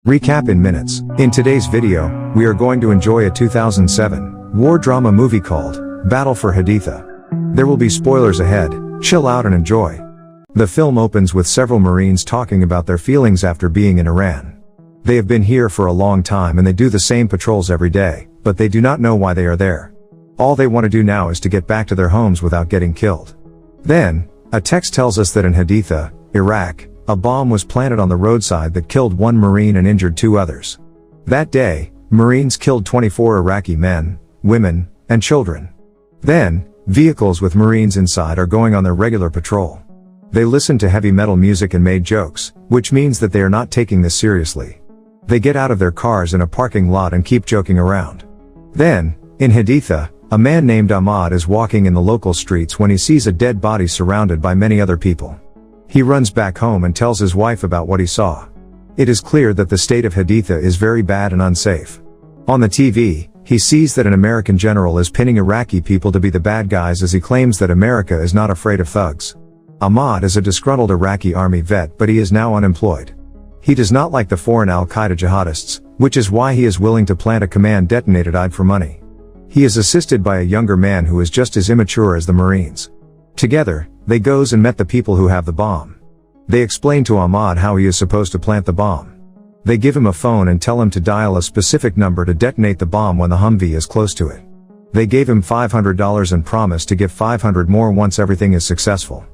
Recap in minutes. In today's video, we are going to enjoy a 2007 war drama movie called Battle for Haditha. There will be spoilers ahead, chill out and enjoy. The film opens with several Marines talking about their feelings after being in Iran. They have been here for a long time and they do the same patrols every day, but they do not know why they are there. All they want to do now is to get back to their homes without getting killed. Then, a text tells us that in Haditha, Iraq, a bomb was planted on the roadside that killed one Marine and injured two others. That day, Marines killed 24 Iraqi men, women, and children. Then, vehicles with Marines inside are going on their regular patrol. They listened to heavy metal music and made jokes, which means that they are not taking this seriously. They get out of their cars in a parking lot and keep joking around. Then, in Haditha, a man named Ahmad is walking in the local streets when he sees a dead body surrounded by many other people. He runs back home and tells his wife about what he saw. It is clear that the state of Haditha is very bad and unsafe. On the TV, he sees that an American general is pinning Iraqi people to be the bad guys as he claims that America is not afraid of thugs. Ahmad is a disgruntled Iraqi army vet, but he is now unemployed. He does not like the foreign Al-Qaeda jihadists, which is why he is willing to plant a command detonated ID for money. He is assisted by a younger man who is just as immature as the Marines. Together, they goes and met the people who have the bomb. They explain to Ahmad how he is supposed to plant the bomb. They give him a phone and tell him to dial a specific number to detonate the bomb when the Humvee is close to it. They gave him $500 and promise to give 500 more once everything is successful.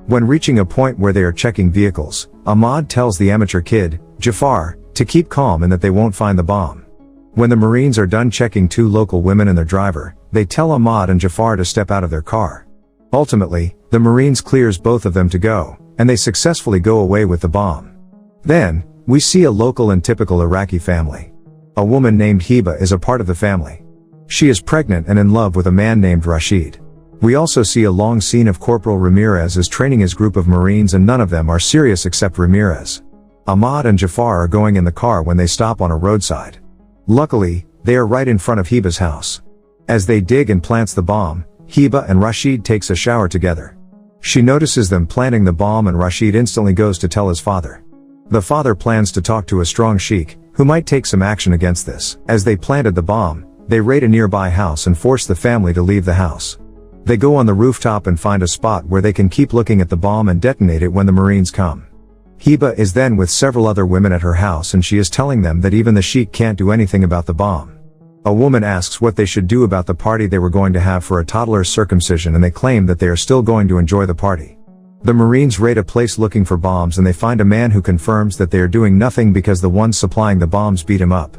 When reaching a point where they are checking vehicles, Ahmad tells the amateur kid, Jafar, to keep calm and that they won't find the bomb. When the Marines are done checking two local women and their driver, they tell Ahmad and Jafar to step out of their car. Ultimately, the Marines clears both of them to go, and they successfully go away with the bomb. Then, we see a local and typical Iraqi family. A woman named Hiba is a part of the family. She is pregnant and in love with a man named Rashid. We also see a long scene of Corporal Ramirez is training his group of Marines and none of them are serious except Ramirez. Ahmad and Jafar are going in the car when they stop on a roadside. Luckily, they are right in front of Hiba's house. As they dig and plants the bomb, Hiba and Rashid takes a shower together. She notices them planting the bomb and Rashid instantly goes to tell his father. The father plans to talk to a strong sheikh, who might take some action against this. As they planted the bomb, they raid a nearby house and force the family to leave the house. They go on the rooftop and find a spot where they can keep looking at the bomb and detonate it when the Marines come. Hiba is then with several other women at her house and she is telling them that even the sheikh can't do anything about the bomb. A woman asks what they should do about the party they were going to have for a toddler's circumcision and they claim that they are still going to enjoy the party. The Marines raid a place looking for bombs and they find a man who confirms that they are doing nothing because the ones supplying the bombs beat him up.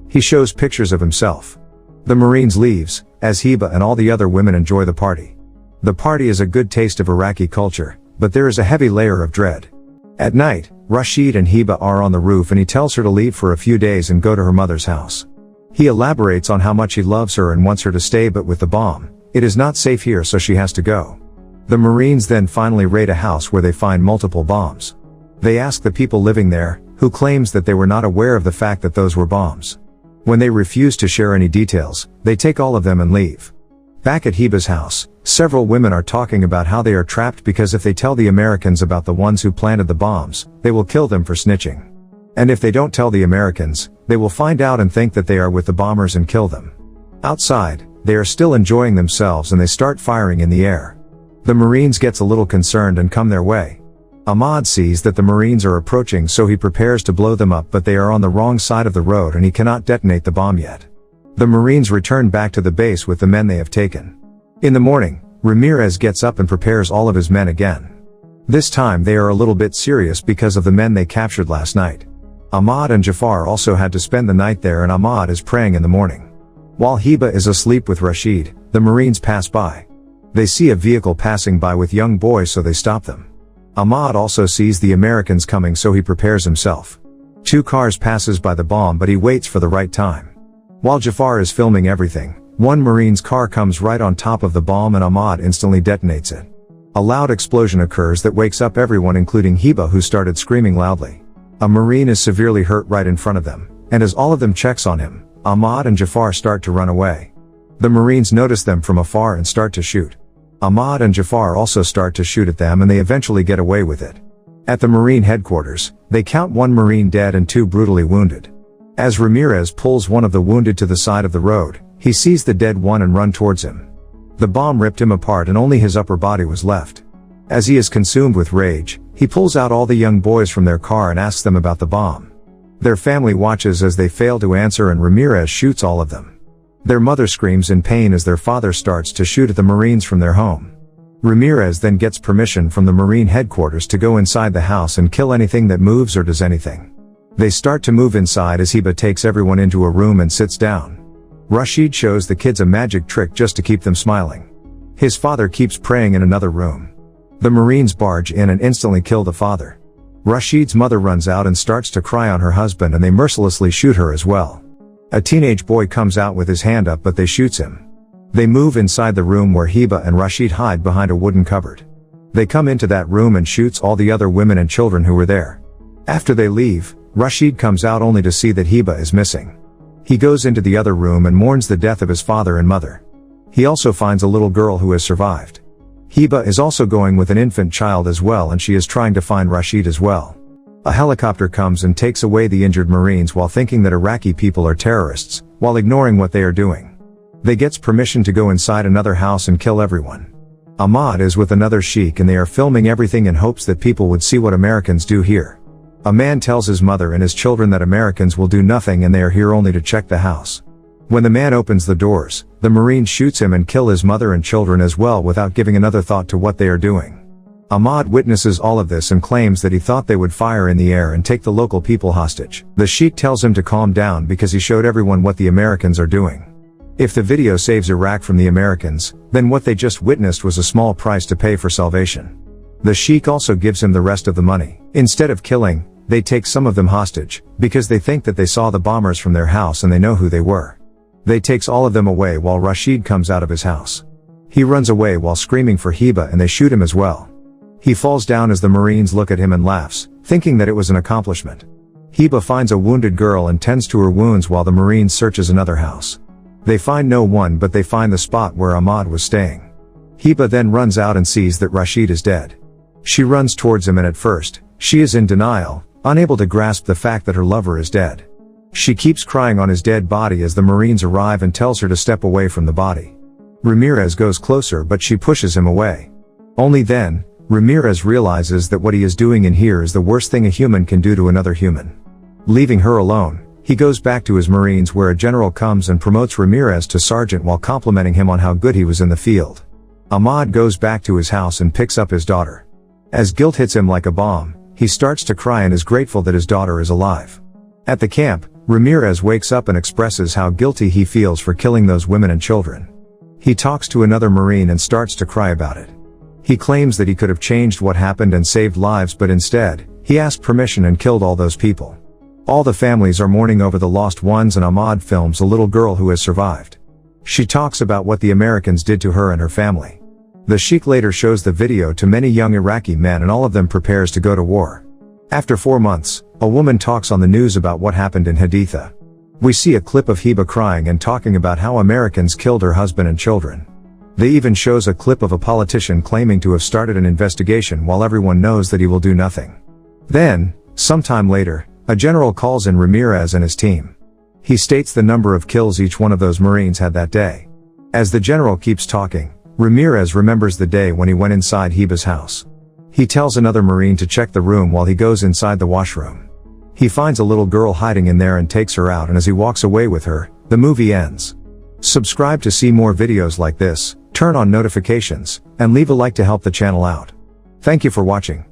He shows pictures of himself. The Marines leaves, as Hiba and all the other women enjoy the party. The party is a good taste of Iraqi culture, but there is a heavy layer of dread. At night, Rashid and Hiba are on the roof and he tells her to leave for a few days and go to her mother's house. He elaborates on how much he loves her and wants her to stay, but with the bomb, it is not safe here so she has to go. The Marines then finally raid a house where they find multiple bombs. They ask the people living there, who claims that they were not aware of the fact that those were bombs. When they refuse to share any details, they take all of them and leave. Back at Hiba's house, several women are talking about how they are trapped because if they tell the Americans about the ones who planted the bombs, they will kill them for snitching. And if they don't tell the Americans, they will find out and think that they are with the bombers and kill them. Outside, they are still enjoying themselves and they start firing in the air. The Marines gets a little concerned and come their way. Ahmad sees that the Marines are approaching so he prepares to blow them up, but they are on the wrong side of the road and he cannot detonate the bomb yet. The Marines return back to the base with the men they have taken. In the morning, Ramirez gets up and prepares all of his men again. This time they are a little bit serious because of the men they captured last night. Ahmad and Jafar also had to spend the night there and Ahmad is praying in the morning. While Hiba is asleep with Rashid, the Marines pass by. They see a vehicle passing by with young boys so they stop them. Ahmad also sees the Americans coming so he prepares himself. Two cars passes by the bomb but he waits for the right time. While Jafar is filming everything, one Marine's car comes right on top of the bomb and Ahmad instantly detonates it. A loud explosion occurs that wakes up everyone including Hiba who started screaming loudly. A Marine is severely hurt right in front of them, and as all of them checks on him, Ahmad and Jafar start to run away. The Marines notice them from afar and start to shoot. Ahmad and Jafar also start to shoot at them and they eventually get away with it. At the Marine headquarters, they count 1 Marine dead and 2 brutally wounded. As Ramirez pulls one of the wounded to the side of the road, he sees the dead one and runs towards him. The bomb ripped him apart and only his upper body was left. As he is consumed with rage, he pulls out all the young boys from their car and asks them about the bomb. Their family watches as they fail to answer and Ramirez shoots all of them. Their mother screams in pain as their father starts to shoot at the Marines from their home. Ramirez then gets permission from the Marine headquarters to go inside the house and kill anything that moves or does anything. They start to move inside as Heba takes everyone into a room and sits down. Rashid shows the kids a magic trick just to keep them smiling. His father keeps praying in another room. The Marines barge in and instantly kill the father. Rashid's mother runs out and starts to cry on her husband and they mercilessly shoot her as well. A teenage boy comes out with his hand up but they shoots him. They move inside the room where Heba and Rashid hide behind a wooden cupboard. They come into that room and shoots all the other women and children who were there. After they leave, Rashid comes out only to see that Heba is missing. He goes into the other room and mourns the death of his father and mother. He also finds a little girl who has survived. Heba is also going with an infant child as well and she is trying to find Rashid as well. A helicopter comes and takes away the injured Marines while thinking that Iraqi people are terrorists, while ignoring what they are doing. They gets permission to go inside another house and kill everyone. Ahmad is with another sheik and they are filming everything in hopes that people would see what Americans do here. A man tells his mother and his children that Americans will do nothing and they are here only to check the house. When the man opens the doors, the Marine shoots him and kill his mother and children as well without giving another thought to what they are doing. Ahmad witnesses all of this and claims that he thought they would fire in the air and take the local people hostage. The sheik tells him to calm down because he showed everyone what the Americans are doing. If the video saves Iraq from the Americans, then what they just witnessed was a small price to pay for salvation. The sheik also gives him the rest of the money. Instead of killing, they take some of them hostage, because they think that they saw the bombers from their house and they know who they were. They takes all of them away while Rashid comes out of his house. He runs away while screaming for Heba and they shoot him as well. He falls down as the Marines look at him and laughs, thinking that it was an accomplishment. Heba finds a wounded girl and tends to her wounds while the Marines searches another house. They find no one but they find the spot where Ahmad was staying. Heba then runs out and sees that Rashid is dead. She runs towards him and at first, she is in denial, unable to grasp the fact that her lover is dead. She keeps crying on his dead body as the Marines arrive and tells her to step away from the body. Ramirez goes closer but she pushes him away. Only then, Ramirez realizes that what he is doing in here is the worst thing a human can do to another human. Leaving her alone, he goes back to his Marines where a general comes and promotes Ramirez to sergeant while complimenting him on how good he was in the field. Ahmad goes back to his house and picks up his daughter. As guilt hits him like a bomb, he starts to cry and is grateful that his daughter is alive. At the camp, Ramirez wakes up and expresses how guilty he feels for killing those women and children. He talks to another Marine and starts to cry about it. He claims that he could have changed what happened and saved lives but instead, he asked permission and killed all those people. All the families are mourning over the lost ones and Ahmad films a little girl who has survived. She talks about what the Americans did to her and her family. The sheik later shows the video to many young Iraqi men and all of them prepares to go to war. After 4 months, a woman talks on the news about what happened in Haditha. We see a clip of Heba crying and talking about how Americans killed her husband and children. They even shows a clip of a politician claiming to have started an investigation while everyone knows that he will do nothing. Then, sometime later, a general calls in Ramirez and his team. He states the number of kills each one of those Marines had that day. As the general keeps talking, Ramirez remembers the day when he went inside Heba's house. He tells another Marine to check the room while he goes inside the washroom. He finds a little girl hiding in there and takes her out, and as he walks away with her, the movie ends. Subscribe to see more videos like this, turn on notifications, and leave a like to help the channel out. Thank you for watching.